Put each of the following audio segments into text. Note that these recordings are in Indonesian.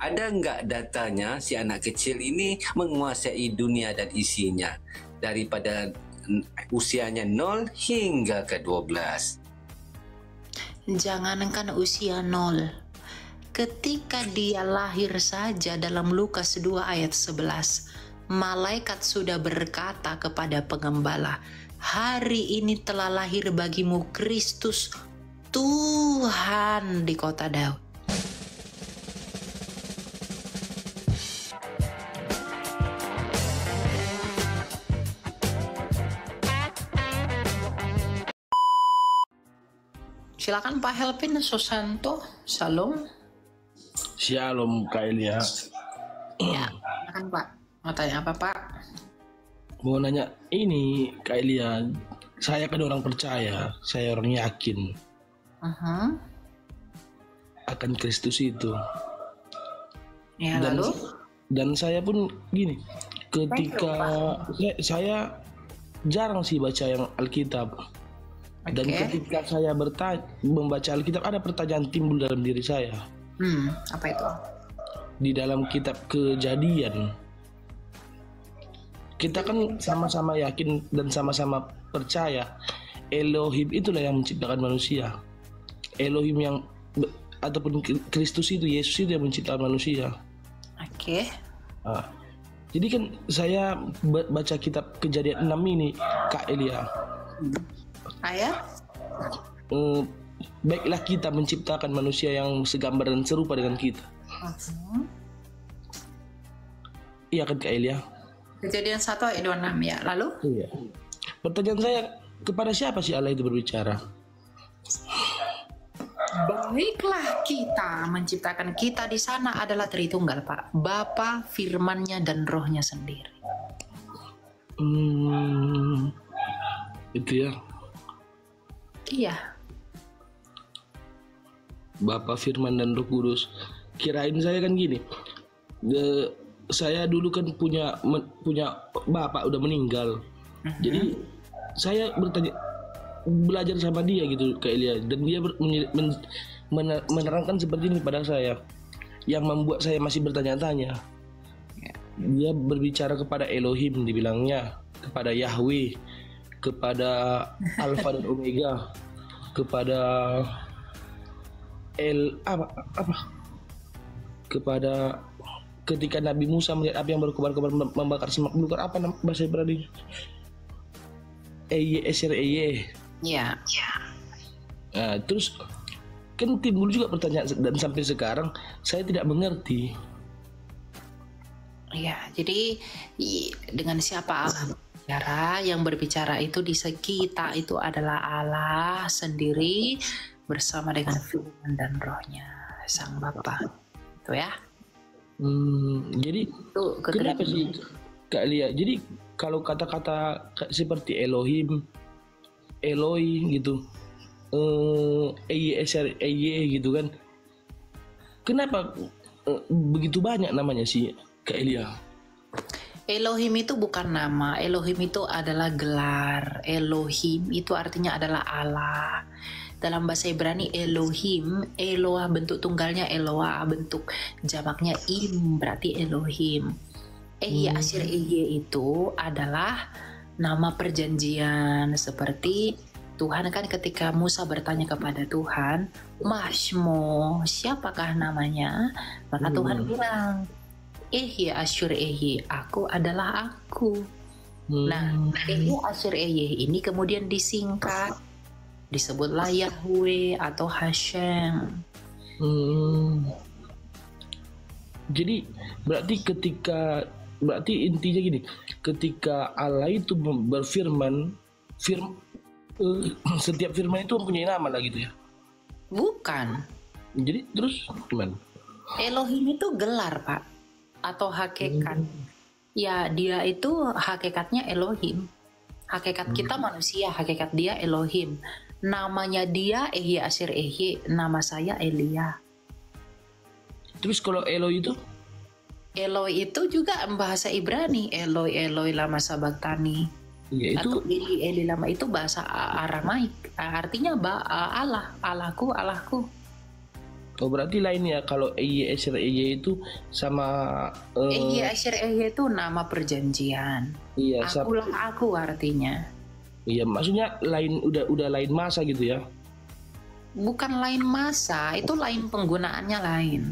Ada nggak datanya si anak kecil ini menguasai dunia dan isinya daripada usianya 0 hingga ke 12? Jangankan usia 0, ketika dia lahir saja dalam Lukas 2 ayat 11, malaikat sudah berkata kepada pengembala, hari ini telah lahir bagimu Kristus Tuhan di kota Daud. Silakan Pak Helpin Susanto. Shalom. Shalom Kak Elia. Ya, silakan Pak. Mau tanya apa Pak? Mau nanya ini Kak Elia, saya kan orang percaya, saya orang yakin akan Kristus itu. Ya, lalu? Dan saya pun gini, ketika saya jarang sih baca yang Alkitab. Dan ketika saya membaca Alkitab, ada pertanyaan timbul dalam diri saya. Apa itu? Di dalam kitab Kejadian, kita kan sama-sama yakin dan sama-sama percaya Elohim itulah yang menciptakan manusia. Elohim yang ataupun Kristus itu, Yesus itu yang menciptakan manusia. Jadi kan saya baca kitab Kejadian 6 ini Kak Elia. Ayat? Baiklah kita menciptakan manusia yang segambar dan serupa dengan kita. Iya kan Kak Elia? Kejadian 1 ayat 26 ya. Lalu? Iya. Pertanyaan saya, kepada siapa sih Allah itu berbicara? Baiklah kita menciptakan, kita di sana adalah Tritunggal Pak, Bapa, Firman-Nya dan Roh-Nya sendiri. Itu ya. Iya. Bapa, Firman dan Roh Kudus. Kirain saya kan gini. Saya dulu kan punya bapak udah meninggal. Jadi saya belajar sama dia gitu Kak Elia, dan dia menerangkan seperti ini pada saya, yang membuat saya masih bertanya-tanya. Dia berbicara kepada Elohim, dibilangnya kepada Yahweh, kepada Alfa dan Omega, kepada kepada ketika Nabi Musa melihat api yang berkobar-kobar membakar semak belukar, apa bahasa Ibrani? Iya. Nah, terus kan timbul juga pertanyaan, dan sampai sekarang saya tidak mengerti. Iya, jadi dengan siapa Allah berbicara? Yang berbicara itu di kita itu adalah Allah sendiri bersama dengan Firman dan Roh-Nya Sang Bapa. Itu ya. Jadi itu kenapa sih Kak Lia? Jadi kalau kata-kata seperti Elohim, Eloi gitu, gitu kan, kenapa begitu banyak namanya sih Kak Elia? Elohim itu bukan nama, Elohim itu adalah gelar. Elohim itu artinya adalah Allah. Dalam bahasa Ibrani Elohim, Eloah bentuk tunggalnya Eloah, bentuk jamaknya Im, berarti Elohim. Asyir itu adalah nama perjanjian, seperti Tuhan kan ketika Musa bertanya kepada Tuhan, Mashmo, siapakah namanya? Maka Tuhan bilang, Asyir aku adalah aku. Nah, Asyir ini kemudian disingkat, disebutlah Yahweh atau Hashem. Jadi berarti intinya gini, ketika Allah itu berfirman, setiap firman itu mempunyai nama lah gitu ya? Bukan. Jadi terus gimana? Elohim itu gelar Pak, atau hakikat. Ya, dia itu hakikatnya Elohim. Hakikat kita manusia, hakikat dia Elohim. Namanya dia Asyir, nama saya Elia. Terus kalau Eloi itu? Eloi itu juga bahasa Ibrani, Eloi lama sabachthani. Ya, itu atau Eli lama itu bahasa Aramaik, artinya Allah, Allahku. Oh berarti lainnya kalau EY Esir EY itu sama EY Esir EY itu nama perjanjian. iya, Akulah aku artinya. iya, maksudnya lain udah lain masa gitu ya. Bukan lain masa, itu lain penggunaannya lain.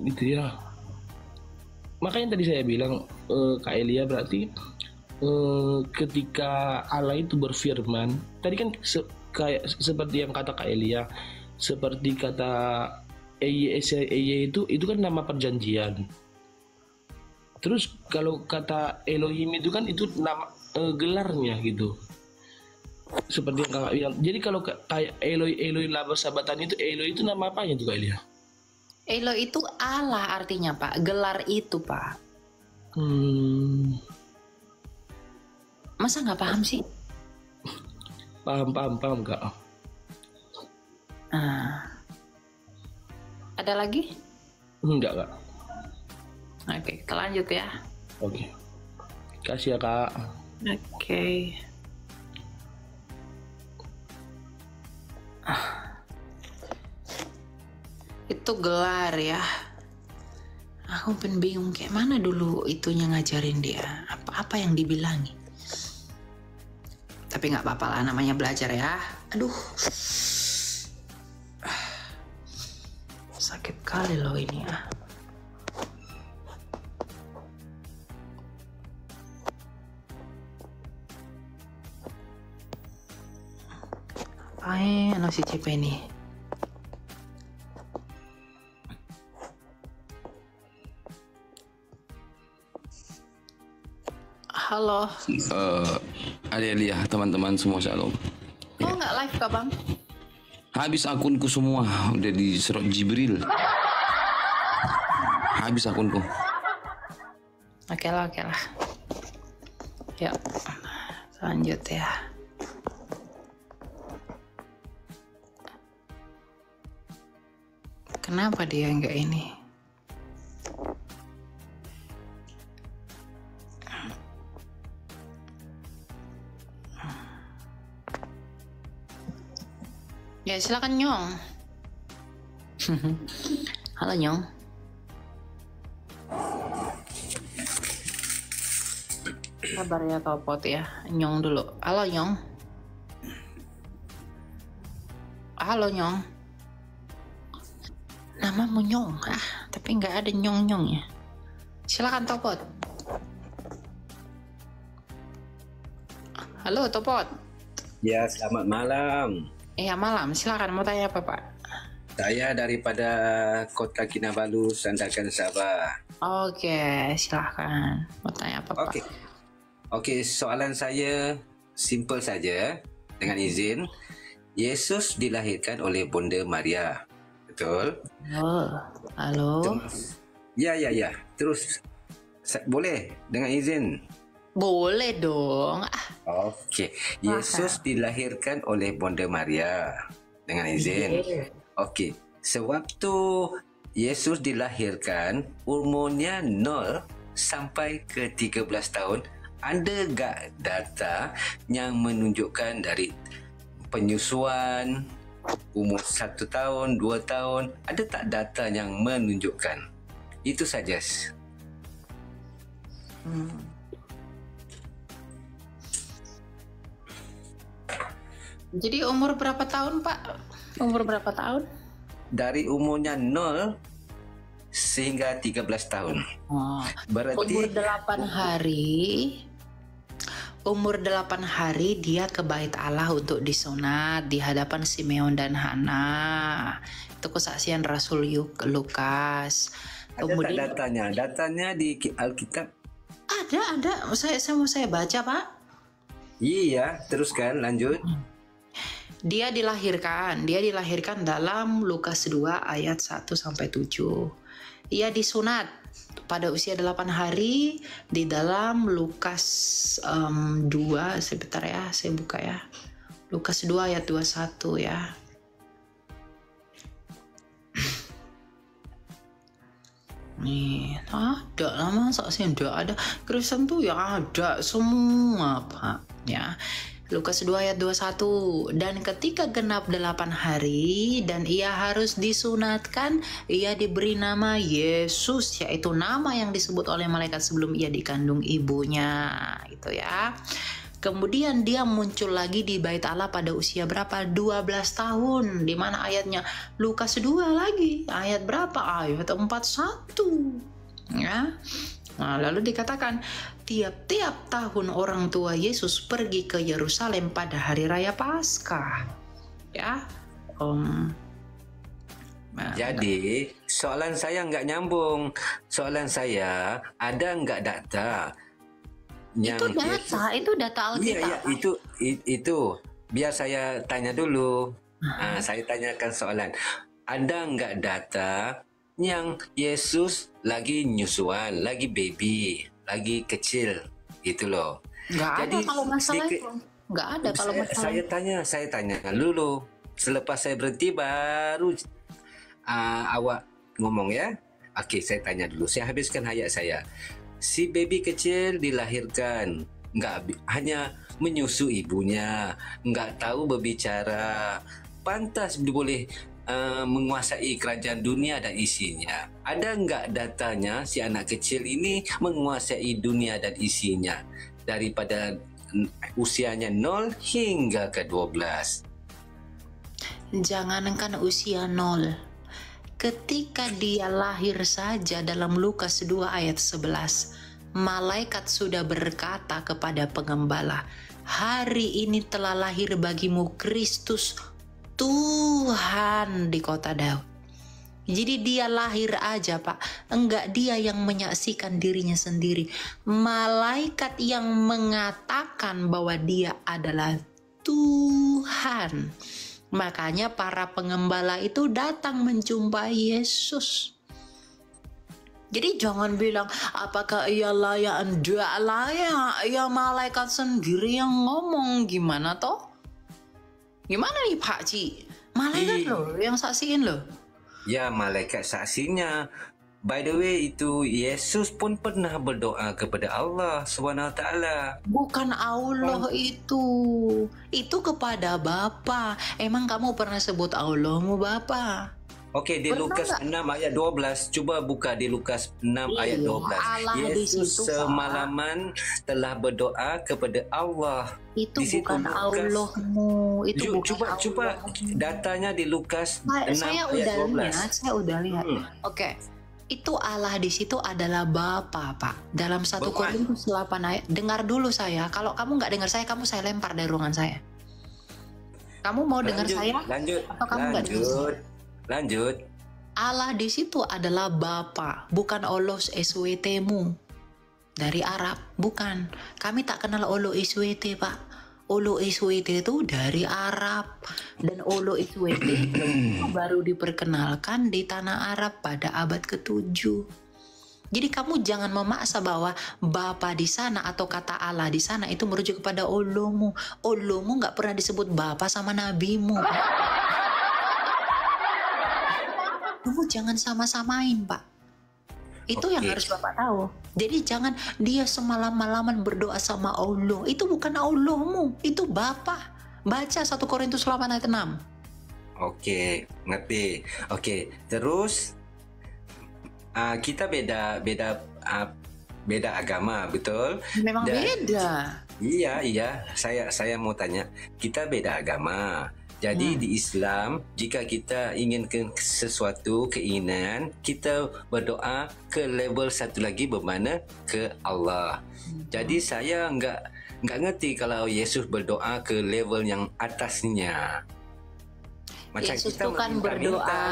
Gitu ya. Makanya tadi saya bilang Kak Elia berarti ketika Allah itu berfirman, tadi kan kayak seperti yang kata Kak Elia, seperti kata EY itu kan nama perjanjian. Terus kalau kata Elohim itu kan itu nama gelarnya gitu. Seperti yang Kakak bilang. Jadi kalau kayak Eloi laba sabatan itu Eloi itu nama apanya tuh Kak Elia? Elo itu Allah artinya Pak, gelar itu Pak. Masa nggak paham sih? Paham Kak. Ada lagi? Enggak Kak. Oke, kita lanjut ya. Oke. Kasih ya Kak. Oke. Itu gelar ya. Aku pun bingung kayak mana dulu itunya ngajarin dia. Apa yang dibilangi. Tapi nggak apa-apa lah, namanya belajar ya. Aduh. Sakit kali loh ini ya. Apain si Cipe ini? Halo. Alia, teman-teman semua shalom. Oh nggak live kah bang? Habis akunku semua udah diserot Jibril. Habis akunku. Oke lah. Yuk, lanjut ya. Kenapa dia nggak ini? Ya silakan Nyong. Halo Nyong. Sabar ya Topot ya. Nyong dulu. Halo Nyong. Halo Nyong. Namamu Nyong. Tapi nggak ada Nyong ya. Silakan Topot. Halo Topot. Ya, selamat malam. Iya malam, silakan mau tanya apa Pak? Saya daripada Kota Kinabalu, Sandakan, Sabah. Oke, silakan. Mau tanya apa Pak? Oke, soalan saya simple saja dengan izin. Yesus dilahirkan oleh Bonda Maria, betul? Halo. Ya. Terus boleh dengan izin? Boleh dong. Oke, Yesus dilahirkan oleh Bonda Maria dengan izin. Oke, sewaktu Yesus dilahirkan umurnya 0 sampai ke 13 tahun. Ada gak data yang menunjukkan dari penyusuan umur 1 tahun, 2 tahun? Ada tak data yang menunjukkan? Itu saja. Jadi umur berapa tahun Pak? Umur berapa tahun? Dari umurnya 0 sehingga 13 tahun. Berarti umur 8 hari dia ke Bait Allah untuk disunat di hadapan Simeon dan Hana. Itu kesaksian Rasul Lukas. Kemudian ada tak datanya di Alkitab? Ada. Saya baca Pak. Iya, teruskan lanjut. Dia dilahirkan dalam Lukas 2 ayat 1 sampai 7. Ia disunat pada usia 8 hari di dalam Lukas 2, sebentar ya, saya buka ya. Lukas 2 ayat 21 ya. Nih, ada lama masa sih enggak ada. Kristen tuh ya ada semua Pak ya. Lukas 2 ayat 21. Dan ketika genap 8 hari dan ia harus disunatkan, ia diberi nama Yesus, yaitu nama yang disebut oleh malaikat sebelum ia dikandung ibunya. Itu ya. Kemudian dia muncul lagi di Bait Allah pada usia berapa? 12 tahun. Di mana ayatnya? Lukas 2 lagi. Ayat berapa? Ayat 41. Ya. Nah, lalu dikatakan tiap-tiap tahun orang tua Yesus pergi ke Yerusalem pada hari raya Paskah. Ya. Jadi soalan saya nggak nyambung. Soalan saya, ada nggak data yang itu data Alkitab. Iya, itu. Biar saya tanya dulu. Saya tanyakan soalan. Ada nggak data yang Yesus lagi nyusuan, lagi baby, lagi kecil, gitu loh. Nggak ada kalau masalah itu. Nggak ada kalau masalah. Saya tanya dulu. Selepas saya berhenti baru awak ngomong ya. Oke, saya tanya dulu. Saya habiskan hayat saya. Si baby kecil dilahirkan, nggak hanya menyusu ibunya, nggak tahu berbicara, pantas boleh menguasai kerajaan dunia dan isinya. Ada nggak datanya si anak kecil ini menguasai dunia dan isinya daripada usianya 0 hingga ke 12? Jangankan usia 0. Ketika dia lahir saja dalam Lukas 2 ayat 11, malaikat sudah berkata kepada pengembala, "Hari ini telah lahir bagimu Kristus Tuhan di kota Daud." Jadi dia lahir aja, Pak. Enggak dia yang menyaksikan dirinya sendiri. Malaikat yang mengatakan bahwa dia adalah Tuhan. Makanya para pengembala itu datang menjumpai Yesus. Jadi jangan bilang apakah ia layak, enggak layak. Ya malaikat sendiri yang ngomong, gimana toh? Gimana nih Pak Ci? Malaikat loh yang saksiin loh. Ya, malaikat saksinya. By the way, itu Yesus pun pernah berdoa kepada Allah SWT. Bukan Allah itu kepada Bapa. Emang kamu pernah sebut Allahmu Bapa? Oke, di Lukas 6 ayat 12. Coba buka di Lukas 6 ayat 12. Allah Yesus disitu, semalaman telah berdoa kepada Allah. Itu bukan Allahmu. Itu bukan Coba datanya di Lukas 6 ayat 12. Saya udah lihat. Oke. Itu Allah di situ adalah Bapa, Pak. Dalam 1 Korintus 8 ayat. Dengar dulu saya. Kalau kamu nggak dengar saya lempar dari ruangan saya. Kamu mau dengar saya? Atau kamu nggak dengar saya? Lanjut. Allah di situ adalah Bapa, bukan Olos SWT-mu dari Arab, bukan. Kami tak kenal Olo SWT, Pak. Olo SWT itu dari Arab, dan Olo SWT baru diperkenalkan di tanah Arab pada abad ke-7. Jadi kamu jangan memaksa bahwa Bapa di sana atau kata Allah di sana itu merujuk kepada Olomu. Olomu nggak pernah disebut Bapa sama nabimu. Kamu jangan sama-samain, Pak. Itu yang harus Bapak tahu. Jadi jangan dia semalam-malaman berdoa sama Allah. Itu bukan Allahmu, itu Bapa. Baca 1 Korintus 8 ayat 6. Oke, ngerti. Oke, terus kita beda agama, betul? Memang beda. Iya. Saya mau tanya. Kita beda agama. Jadi di Islam, jika kita inginkan sesuatu keinginan, kita berdoa ke level satu lagi, bermana ke Allah. Jadi saya nggak ngerti kalau Yesus berdoa ke level yang atasnya. Macam Yesus kita tuh kan berdoa.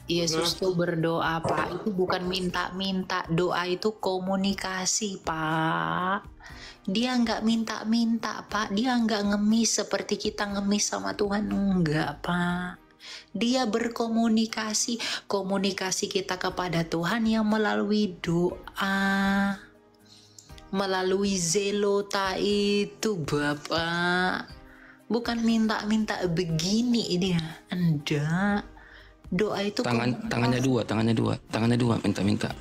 Yesus tuh berdoa, Pak. Itu bukan minta-minta. Doa itu komunikasi, Pak. Dia nggak minta-minta, Pak. Dia nggak ngemis seperti kita ngemis sama Tuhan. Enggak, Pak. Dia berkomunikasi. Komunikasi kita kepada Tuhan yang melalui doa. Melalui zelota itu, Bapak. Bukan minta-minta begini dia. Enggak. Doa itu tangannya dua minta-minta.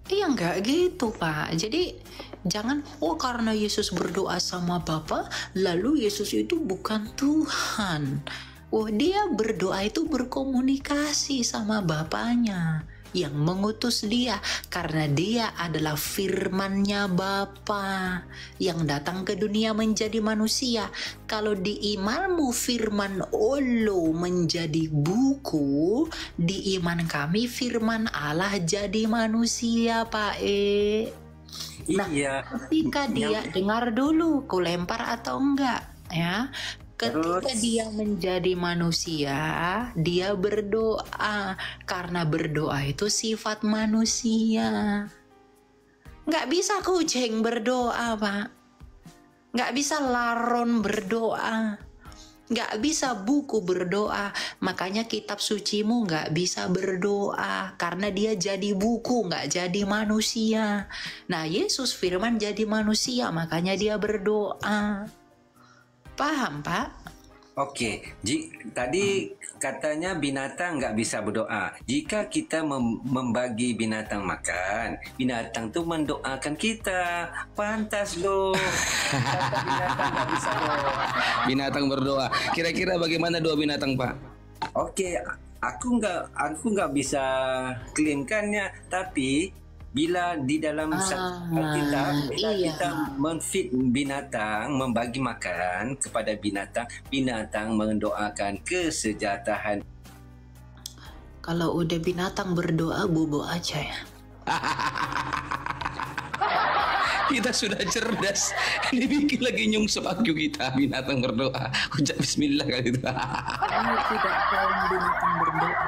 Iya, enggak gitu, Pak. Jadi Jangan, oh karena Yesus berdoa sama Bapa, lalu Yesus itu bukan Tuhan. Oh, dia berdoa itu berkomunikasi sama Bapaknya yang mengutus dia, karena dia adalah firman-Nya Bapa yang datang ke dunia menjadi manusia. Kalau di imanmu firman Allah menjadi buku, di iman kami firman Allah jadi manusia, Pak Nah, Iya. ketika dia dengar dulu, ku lempar atau enggak, ya. Ketika Terus? dia menjadi manusia, dia berdoa. Karena berdoa itu sifat manusia. Nggak bisa kucing berdoa, Pak. Nggak bisa laron berdoa. Nggak bisa buku berdoa. Makanya kitab sucimu nggak bisa berdoa. Karena dia jadi buku, nggak jadi manusia. Nah, Yesus firman jadi manusia, makanya dia berdoa. Paham, Pak? Oke, tadi katanya binatang nggak bisa berdoa. Jika kita membagi binatang makan, binatang tuh mendoakan kita. Pantas loh. Kata binatang nggak bisa doa. Binatang berdoa. Kira-kira bagaimana doa binatang, Pak? Oke, aku nggak bisa klaimkannya, tapi bila di dalam Alkitab, bila iya. kita menfeed binatang, membagi makan kepada binatang, binatang mendoakan kesejahteraan. Kalau udah binatang berdoa, bobo aja ya. Kita sudah cerdas. Ini bikin lagi nyungsep aku kita. Binatang berdoa. Ucap bismillah kali itu. Kamu tidak tahu binatang berdoa.